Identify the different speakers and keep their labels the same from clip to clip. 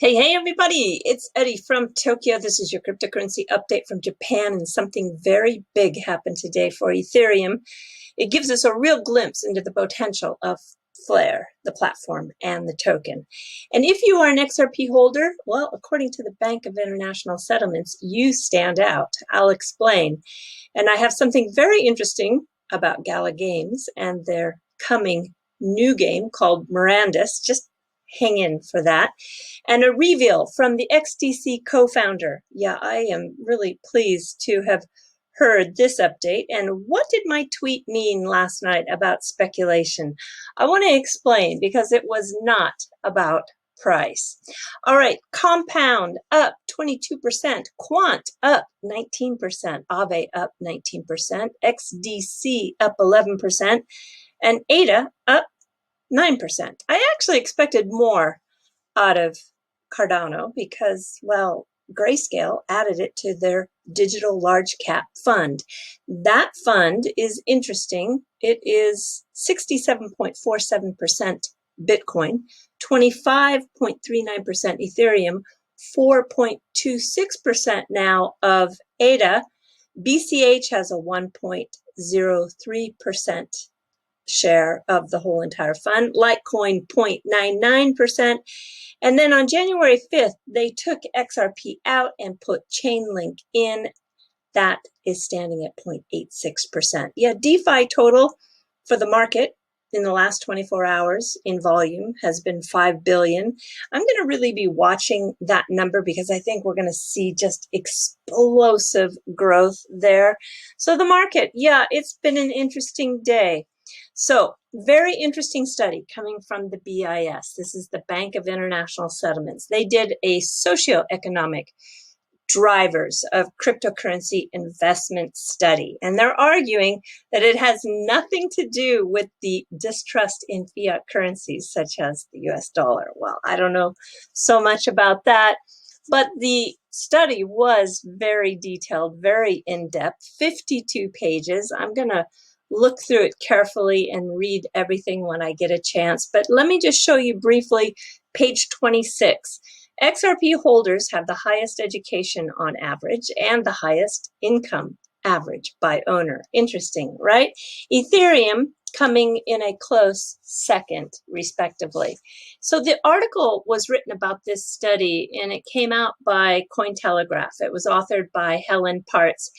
Speaker 1: Hey, everybody, it's Eri from Tokyo. This is your cryptocurrency update from Japan, and something very big happened today for Ethereum. It gives us a real glimpse into the potential of Flare, the platform, and the token. And if you are an XRP holder, well, according to the Bank of International Settlements, you stand out. I'll explain. And I have something very interesting about Gala Games and their coming new game called Mirandus. Just hang in for that. And a reveal from the XDC co-founder. Yeah, I am really pleased to have heard this update. And what did my tweet mean last night about speculation? I want to explain because it was not about price. All right, Compound up 22%, Quant up 19%, Aave up 19%, XDC up 11%, and Oita up 9%. I actually expected more out of Cardano because, well, Grayscale added it to their digital large cap fund. That fund is interesting. It is 67.47% Bitcoin, 25.39% Ethereum, 4.26% now of Oita. BCH has a 1.03% share of the whole entire fund, Litecoin 0.99%. And then on January 5th, they took XRP out and put Chainlink in. That is standing at 0.86%. Yeah, DeFi total for the market in the last 24 hours in volume has been 5 billion. I'm going to really be watching that number because I think we're going to see just explosive growth there. So the market, yeah, it's been an interesting day. So, very interesting study coming from the BIS. This is the Bank of International Settlements. They did a socioeconomic drivers of cryptocurrency investment study. And they're arguing that it has nothing to do with the distrust in fiat currencies, such as the US dollar. Well, I don't know so much about that, but the study was very detailed, very in-depth, 52 pages. I'm going to look through it carefully and read everything when I get a chance. But let me just show you briefly page 26. XRP holders have the highest education on average and the highest income average by owner. Interesting, right? Ethereum coming in a close second, respectively. So the article was written about this study, and it came out by Cointelegraph. It was authored by Helen Partz.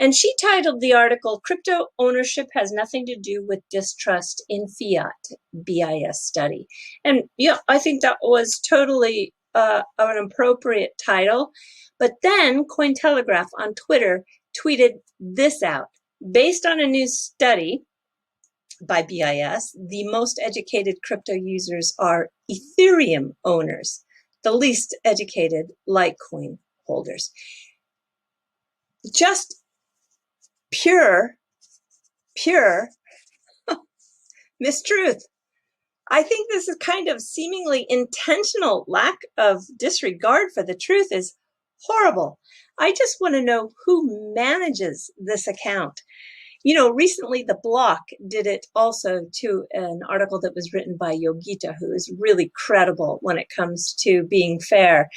Speaker 1: And she titled the article, Crypto Ownership Has Nothing to Do with Distrust in Fiat, BIS Study. And yeah, I think that was totally an appropriate title. But then Cointelegraph on Twitter tweeted this out. Based on a new study by BIS, the most educated crypto users are Ethereum owners, the least educated Litecoin holders. Just pure mistruth. I think this is kind of seemingly intentional lack of disregard for the truth is horrible. I just want to know who manages this account. You know, recently the Block did it also to an article that was written by Yogita, who is really credible when it comes to being fair.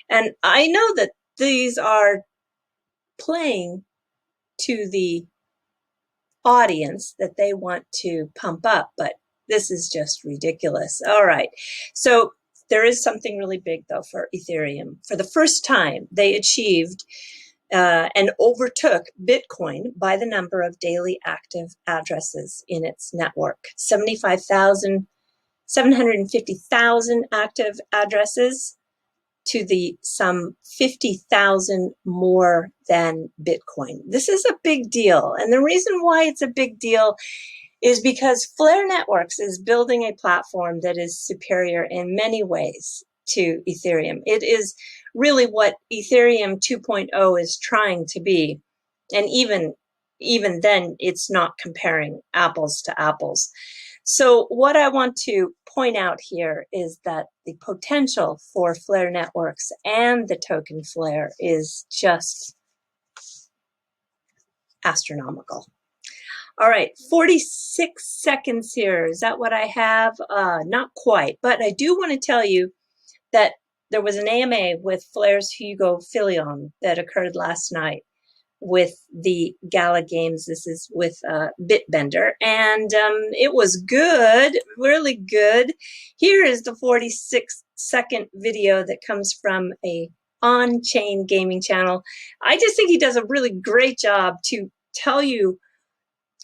Speaker 1: And I know that these are playing to the audience that they want to pump up, but this is just ridiculous. All right, so there is something really big though for Ethereum. For the first time, they achieved and overtook Bitcoin by the number of daily active addresses in its network. 750,000 active addresses to the some 50,000 more than Bitcoin. This is a big deal. And the reason why it's a big deal is because Flare Networks is building a platform that is superior in many ways to Ethereum. It is really what Ethereum 2.0 is trying to be. And even then, it's not comparing apples to apples. So what I want to point out here is that the potential for Flare Networks and the token Flare is just astronomical. All right, 46 seconds here. Is that what I have? Not quite, but I do want to tell you that there was an AMA with Flair's Hugo Filion that occurred last night with the Gala Games. This is with Bitbender, and it was good, really good. Here is the 46-second video that comes from a on-chain gaming channel. I just think he does a really great job to tell you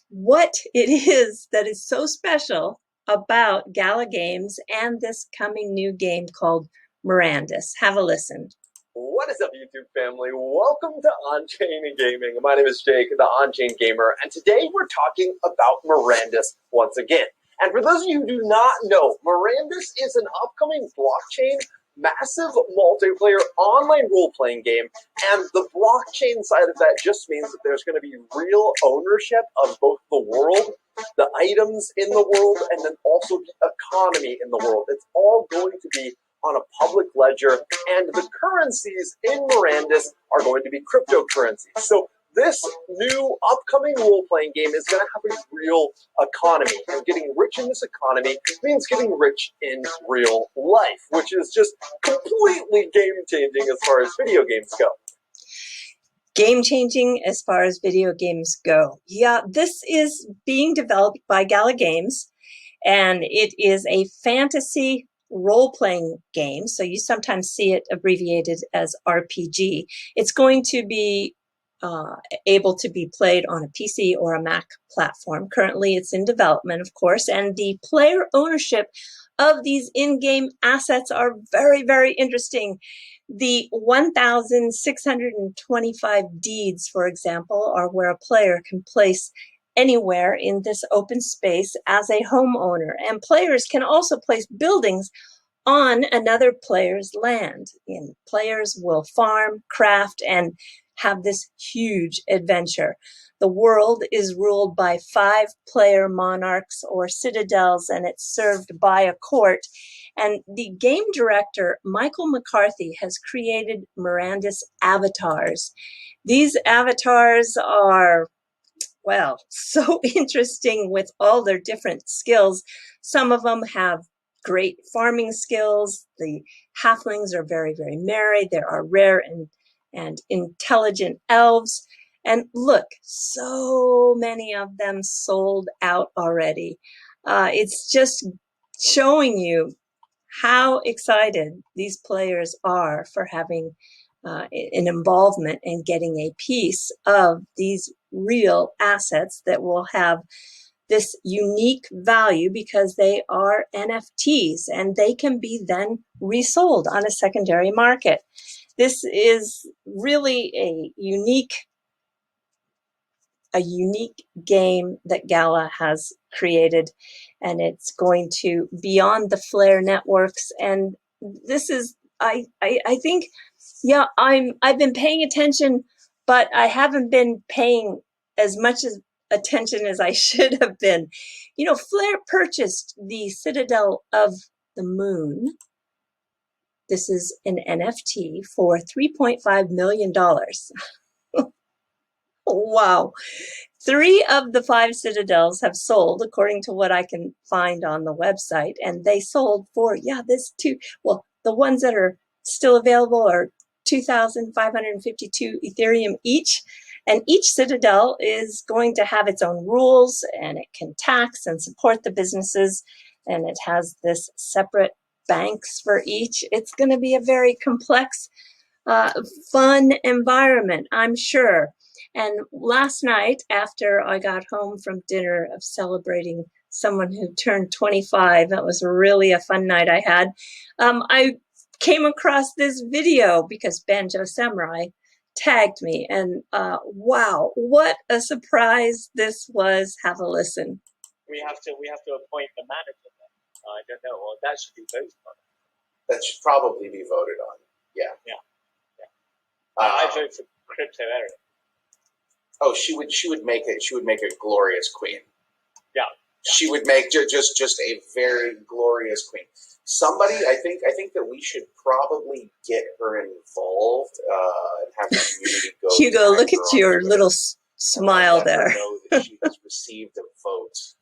Speaker 1: what it is that is so special about Gala Games and this coming new game called Mirandus. Have a listen.
Speaker 2: What is up, YouTube family? Welcome to On-Chain Gaming. My name is Jake, the On-Chain Gamer, and today we're talking about Mirandus once again. And for those of you who do not know, Mirandus is an upcoming blockchain, massive multiplayer online role-playing game, and the blockchain side of that just means that there's going to be real ownership of both the world, the items in the world, and then also the economy in the world. It's all going to be on a public ledger, and the currencies in Mirandus are going to be cryptocurrencies. So this new upcoming role-playing game is going to have a real economy, and getting rich in this economy means getting rich in real life, which is just completely game-changing as far as video games go.
Speaker 1: Game-changing as far as video games go. Yeah, this is being developed by Gala Games, and it is a fantasy role-playing game, so you sometimes see it abbreviated as RPG. It's going to be able to be played on a PC or a Mac platform. Currently, it's in development, of course, and the player ownership of these in-game assets are very, very interesting. The 1,625 deeds, for example, are where a player can place anywhere in this open space as a homeowner. And players can also place buildings on another player's land. And players will farm, craft, and have this huge adventure. The world is ruled by 5-player monarchs or citadels, and it's served by a court. And the game director, Michael McCarthy, has created Mirandus avatars. These avatars are, well, so interesting with all their different skills. Some of them have great farming skills. The halflings are very, very merry. There are rare and intelligent elves. And look, so many of them sold out already. It's just showing you how excited these players are for having an involvement and getting a piece of these real assets that will have this unique value because they are NFTs and they can be then resold on a secondary market. This is really a unique game that Gala has created, and it's going to beyond the Flare networks. And this is, I think, yeah, I've been paying attention, but I haven't been paying as much attention as I should have been. You know, Flare purchased the Citadel of the Moon. This is an NFT for $3.5 million. Wow. 3 of the 5 citadels have sold, according to what I can find on the website, and they sold for, yeah, this too. Well, the ones that are still available are 2,552 Ethereum each, and each citadel is going to have its own rules, and it can tax and support the businesses, and it has this separate banks for each. It's going to be a very complex, fun environment, I'm sure. And last night, after I got home from dinner of celebrating someone who turned 25, that was really a fun night I had, I came across this video because Banjo Samurai tagged me. And wow, what a surprise this was. Have a listen.
Speaker 3: We have to appoint the manager then. I don't know. Well, that should be voted on.
Speaker 4: That should probably be voted on. Yeah.
Speaker 3: I vote for Crypto Eri.
Speaker 4: Oh, she would make a glorious queen.
Speaker 3: Yeah.
Speaker 4: She would make just a very glorious queen. Somebody, I think that we should probably get her involved and have the community go.
Speaker 1: Hugo, look at your little smile there.
Speaker 4: Know that she has received a vote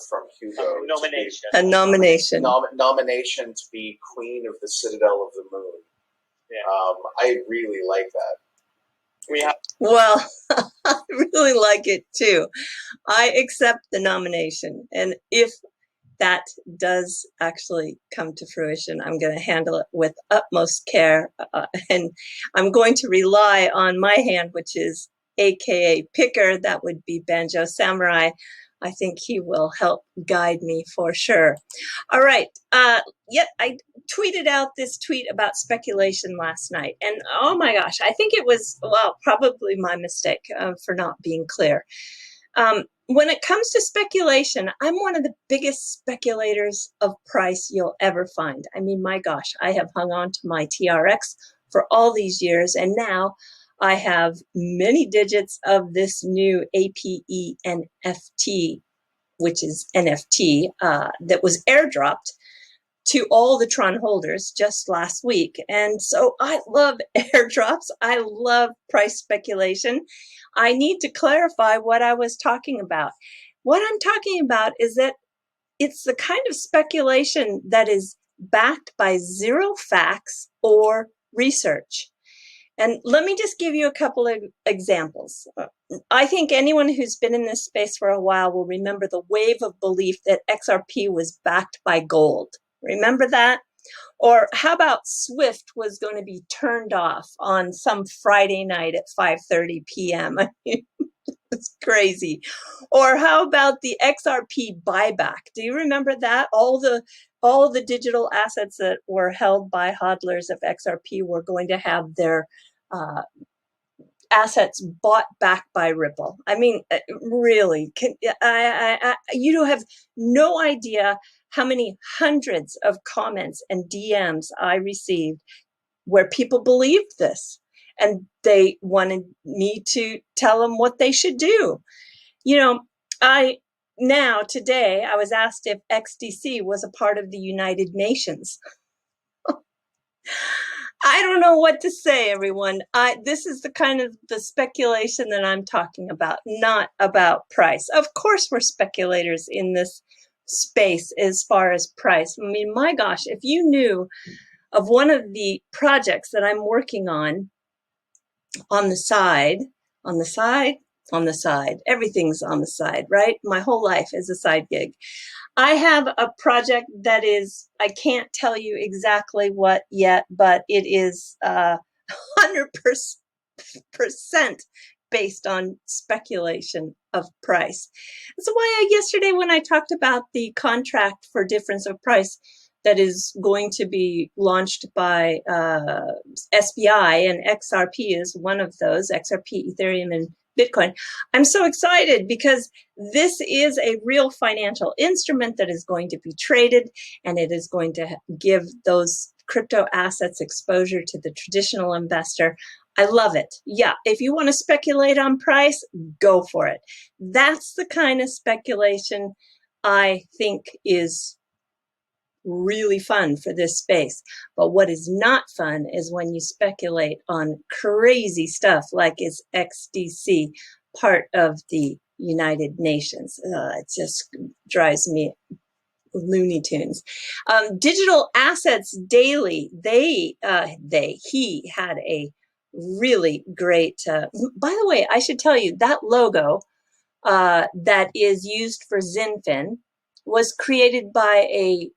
Speaker 4: from Hugo.
Speaker 3: Nomination.
Speaker 1: A nomination.
Speaker 4: Nomination to be Queen of the Citadel of the Moon.
Speaker 3: Yeah.
Speaker 4: I really like that.
Speaker 3: We have.
Speaker 1: Well, I really like it too. I accept the nomination. And if that does actually come to fruition, I'm going to handle it with utmost care. And I'm going to rely on my hand, which is AKA Picker. That would be Banjo Samurai. I think he will help guide me for sure. All right. I tweeted out this tweet about speculation last night. And oh my gosh, I think it was, well, probably my mistake for not being clear. When it comes to speculation, I'm one of the biggest speculators of price you'll ever find. I mean, my gosh, I have hung on to my TRX for all these years, and now I have many digits of this new APE NFT, which is NFT, that was airdropped to all the Tron holders just last week. And so I love airdrops. I love price speculation. I need to clarify what I was talking about. What I'm talking about is that it's the kind of speculation that is backed by zero facts or research. And let me just give you a couple of examples. I think anyone who's been in this space for a while will remember the wave of belief that XRP was backed by gold. Remember that? Or how about Swift was going to be turned off on some Friday night at 5:30 p.m.? I mean, it's crazy. Or how about the XRP buyback? Do you remember that? All the digital assets that were held by hodlers of XRP were going to have their assets bought back by Ripple. I mean, really, you don't have no idea how many hundreds of comments and DMs I received where people believed this and they wanted me to tell them what they should do. You know, today I was asked if XDC was a part of the United Nations. I don't know what to say, everyone. This is the kind of the speculation that I'm talking about, not about price. Of course, we're speculators in this space as far as price. I mean, my gosh, if you knew of one of the projects that I'm working on the side, everything's on the side, right? My whole life is a side gig. I have a project that is, I can't tell you exactly what yet, but it is 100% based on speculation of price. That's why yesterday when I talked about the contract for difference of price that is going to be launched by SBI, and XRP is one of those, XRP, Ethereum, and Bitcoin. I'm so excited because this is a real financial instrument that is going to be traded, and it is going to give those crypto assets exposure to the traditional investor. I love it. Yeah, if you want to speculate on price, go for it. That's the kind of speculation I think is really fun for this space. But what is not fun is when you speculate on crazy stuff like is XDC part of the United Nations. It just drives me Looney Tunes. Digital Assets Daily, he had a really great, by the way, I should tell you that logo that is used for XinFin was created by a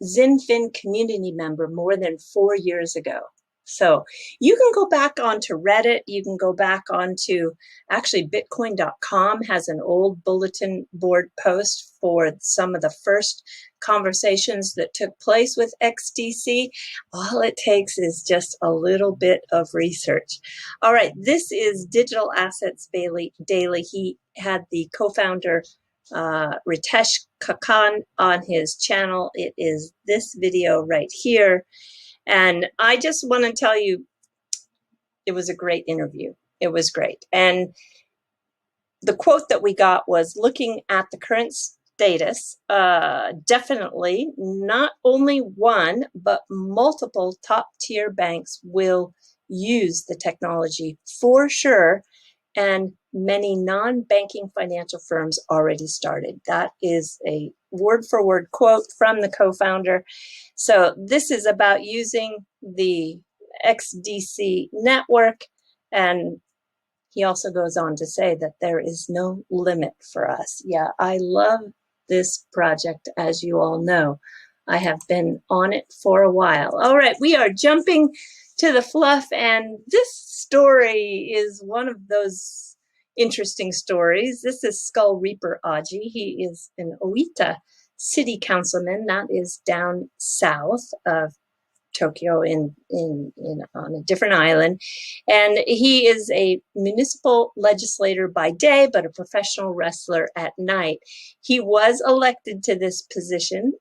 Speaker 1: XinFin community member more than 4 years ago. So you can go back onto Reddit. You can go back onto, actually Bitcoin.com has an old bulletin board post for some of the first conversations that took place with XDC. All it takes is just a little bit of research. All right, this is Digital Assets Daily. He had the co-founder Ritesh Kakkad on his channel. It is this video right here. And I just want to tell you, it was a great interview. It was great. And the quote that we got was, looking at the current status, definitely not only one, but multiple top tier banks will use the technology for sure. And many non-banking financial firms already started. That is a word-for-word quote from the co-founder. So this is about using the XDC network, and he also goes on to say that there is no limit for us. Yeah, I love this project, as you all know. I have been on it for a while. All right, we are jumping to the fluff, and this story is one of those interesting stories. This is Skull Reaper Aji. He is an Oita city councilman, that is down south of Tokyo on a different island. And he is a municipal legislator by day, but a professional wrestler at night. He was elected to this position,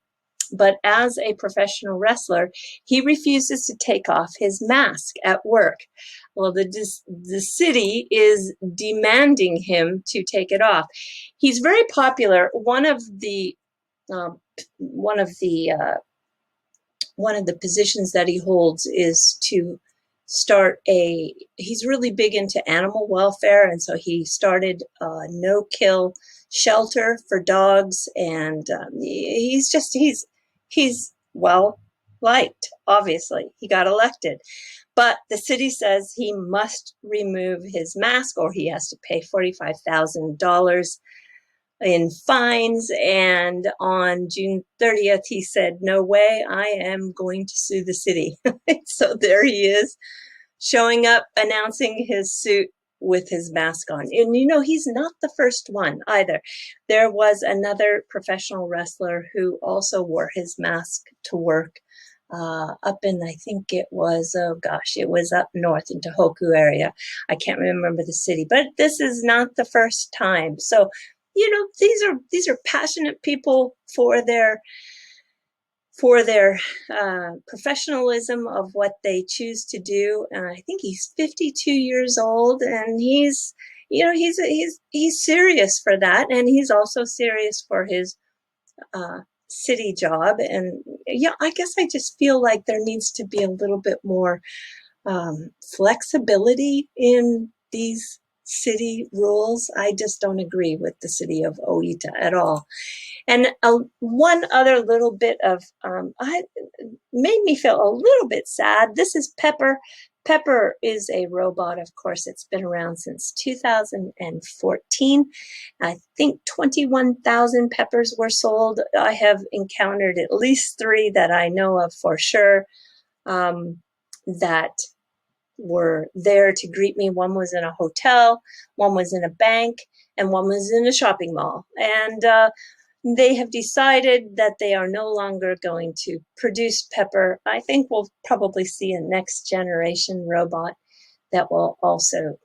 Speaker 1: but as a professional wrestler, he refuses to take off his mask at work. Well, the city is demanding him to take it off. He's very popular. One of the positions that he holds is to start he's really big into animal welfare, and so he started a no-kill shelter for dogs, and he's well liked. Obviously, he got elected, but the city says he must remove his mask or he has to pay $45,000 in fines. And on June 30th, he said, no way, I am going to sue the city. So there he is, showing up, announcing his suit with his mask on. And you know, he's not the first one either. There was another professional wrestler who also wore his mask to work up in, I think it was, it was up north in Tohoku area. I can't remember the city, but this is not the first time. So, you know, these are passionate people for their professionalism of what they choose to do. I think he's 52 years old, and he's serious for that, and he's also serious for his city job. And yeah, I guess I just feel like there needs to be a little bit more flexibility in these city rules. I just don't agree with the city of Oita at all. And one other little bit of, made me feel a little bit sad. This is Pepper. Pepper is a robot, of course. It's been around since 2014. I think 21,000 peppers were sold. I have encountered at least 3 that I know of for sure that were there to greet me. One was in a hotel, one was in a bank, and one was in a shopping mall. And they have decided that they are no longer going to produce Pepper. I think we'll probably see a next generation robot that will also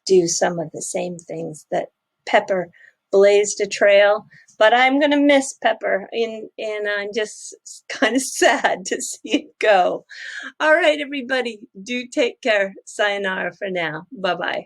Speaker 1: do some of the same things that Pepper blazed a trail. But I'm going to miss Pepper, and I'm just kind of sad to see it go. All right, everybody, do take care. Sayonara for now. Bye-bye.